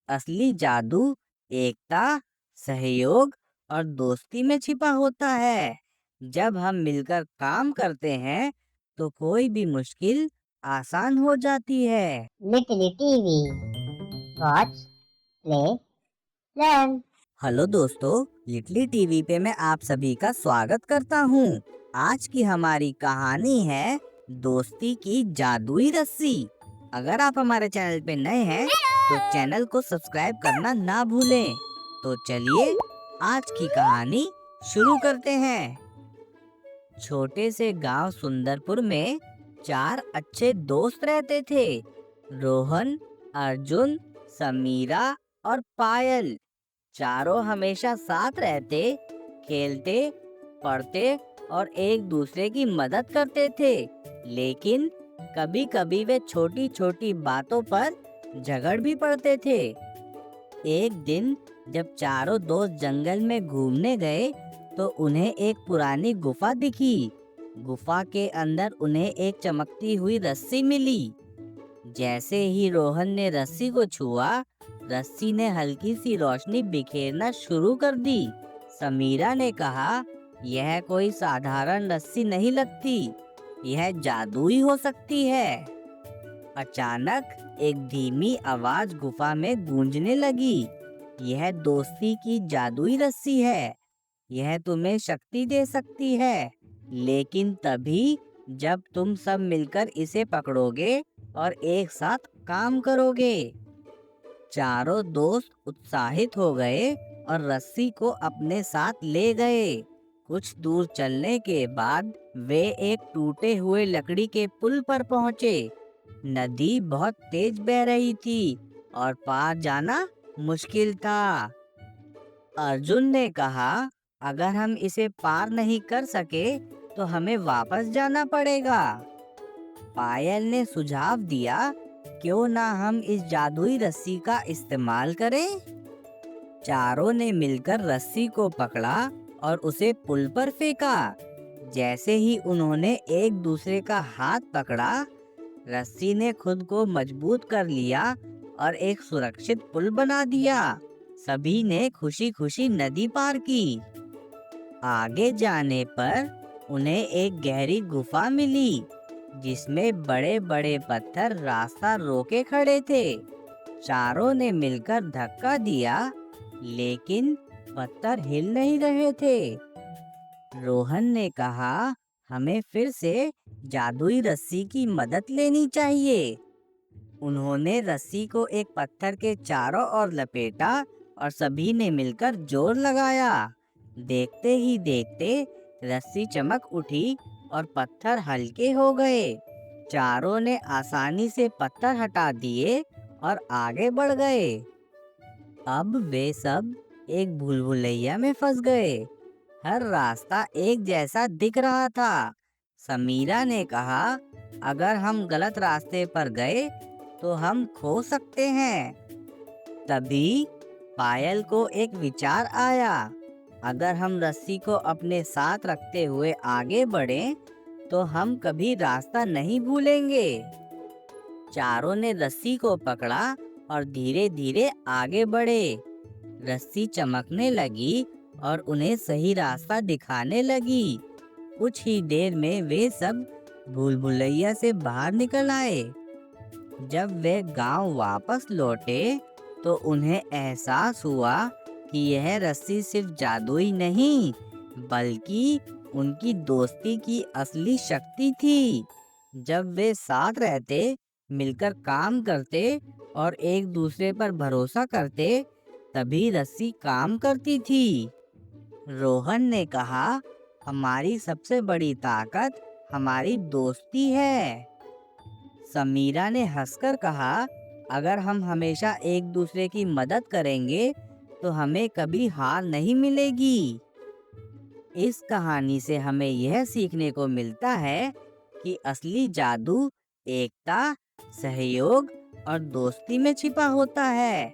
असली जादू एकता, सहयोग और दोस्ती में छिपा होता है। जब हम मिलकर काम करते हैं, तो कोई भी मुश्किल आसान हो जाती है। Little TV. Watch, play, learn. Hello दोस्तों, लिटली टीवी पे मैं आप सभी का स्वागत करता हूँ। आज की हमारी कहानी है दोस्ती की जादुई रस्सी। अगर आप हमारे चैनल पे नए हैं तो चैनल को सब्सक्राइब करना ना भूलें। तो चलिए आज की कहानी शुरू करते हैं। छोटे से गांव सुंदरपुर में 4 अच्छे दोस्त रहते थे। रोहन, अर्जुन, समीरा और पायल। चारों हमेशा साथ रहते, खेलते, पढ़ते और एक दूसरे की मदद करते थे। लेकिन कभी-कभी वे छोटी-छोटी बातों पर झगड़ भी पड़ते थे। एक दिन जब चारों दोस्त जंगल में घूमने गए, तो उन्हें एक पुरानी गुफा दिखी। गुफा के अंदर उन्हें एक चमकती हुई रस्सी मिली। जैसे ही रोहन ने रस्सी को छुआ, रस्सी ने हल्की सी रोशनी बिखेरना शुरू कर दी। समीरा ने कहा, यह कोई साधारण रस्सी नहीं लगती, यह जादुई हो सकती है। अचानक एक धीमी आवाज गुफा में गूंजने लगी। यह दोस्ती की जादुई रस्सी है, यह तुम्हें शक्ति दे सकती है, लेकिन तभी जब तुम सब मिलकर इसे पकड़ोगे और एक साथ काम करोगे। चारों दोस्त उत्साहित हो गए और रस्सी को अपने साथ ले गए। कुछ दूर चलने के बाद वे एक टूटे हुए लकड़ी के पुल पर पहुंचे। नदी बहुत तेज बह रही थी और पार जाना मुश्किल था। अर्जुन ने कहा, अगर हम इसे पार नहीं कर सके तो हमें वापस जाना पड़ेगा। पायल ने सुझाव दिया, क्यों ना हम इस जादुई रस्सी का इस्तेमाल करें। चारों ने मिलकर रस्सी को पकड़ा और उसे पुल पर फेंका। जैसे ही उन्होंने एक दूसरे का हाथ पकड़ा, रस्सी ने खुद को मजबूत कर लिया और एक सुरक्षित पुल बना दिया। सभी ने खुशी-खुशी नदी पार की। आगे जाने पर उन्हें एक गहरी गुफा मिली, जिसमें बड़े-बड़े पत्थर रास्ता रोके खड़े थे। चारों ने मिलकर धक्का दिया, लेकिन पत्थर हिल नहीं रहे थे। रोहन ने कहा, हमें फिर से जादुई रस्सी की मदद लेनी चाहिए। उन्होंने रस्सी को एक पत्थर के चारों ओर लपेटा और सभी ने मिलकर जोर लगाया। देखते ही देखते रस्सी चमक उठी और पत्थर हल्के हो गए। चारों ने आसानी से पत्थर हटा दिए और आगे बढ़ गए। अब वे सब एक भूल-भुलैया में फंस गए। हर रास्ता एक जैसा दिख रहा था। समीरा ने कहा, अगर हम गलत रास्ते पर गए तो हम खो सकते हैं। तभी पायल को एक विचार आया, अगर हम रस्सी को अपने साथ रखते हुए आगे बढ़ें, तो हम कभी रास्ता नहीं भूलेंगे। चारों ने रस्सी को पकड़ा और धीरे-धीरे आगे बढ़े। रस्सी चमकने लगी और उन्हें सही रास्ता दिखाने लगी। कुछ ही देर में वे सब भूल-भुलैया से बाहर निकल आए। जब वे गांव वापस लौटे, तो उन्हें एहसास हुआ कि यह रस्सी सिर्फ जादुई नहीं, बल्कि उनकी दोस्ती की असली शक्ति थी। जब वे साथ रहते, मिलकर काम करते और एक दूसरे पर भरोसा करते, तभी रस्सी काम करती थी। रोहन ने कहा, हमारी सबसे बड़ी ताकत हमारी दोस्ती है। समीरा ने हंसकर कहा, अगर हम हमेशा एक दूसरे की मदद करेंगे तो हमें कभी हार नहीं मिलेगी। इस कहानी से हमें यह सीखने को मिलता है कि असली जादू एकता, सहयोग और दोस्ती में छिपा होता है।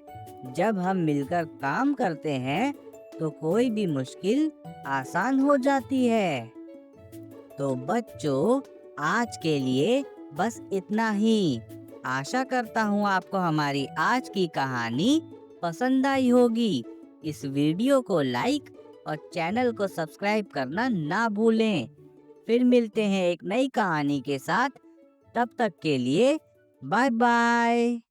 जब हम मिलकर काम करते हैं तो कोई भी मुश्किल आसान हो जाती है। तो बच्चों, आज के लिए बस इतना ही। आशा करता हूँ आपको हमारी आज की कहानी पसंद आई होगी। इस वीडियो को लाइक और चैनल को सब्सक्राइब करना ना भूलें। फिर मिलते हैं एक नई कहानी के साथ। तब तक के लिए बाय बाय।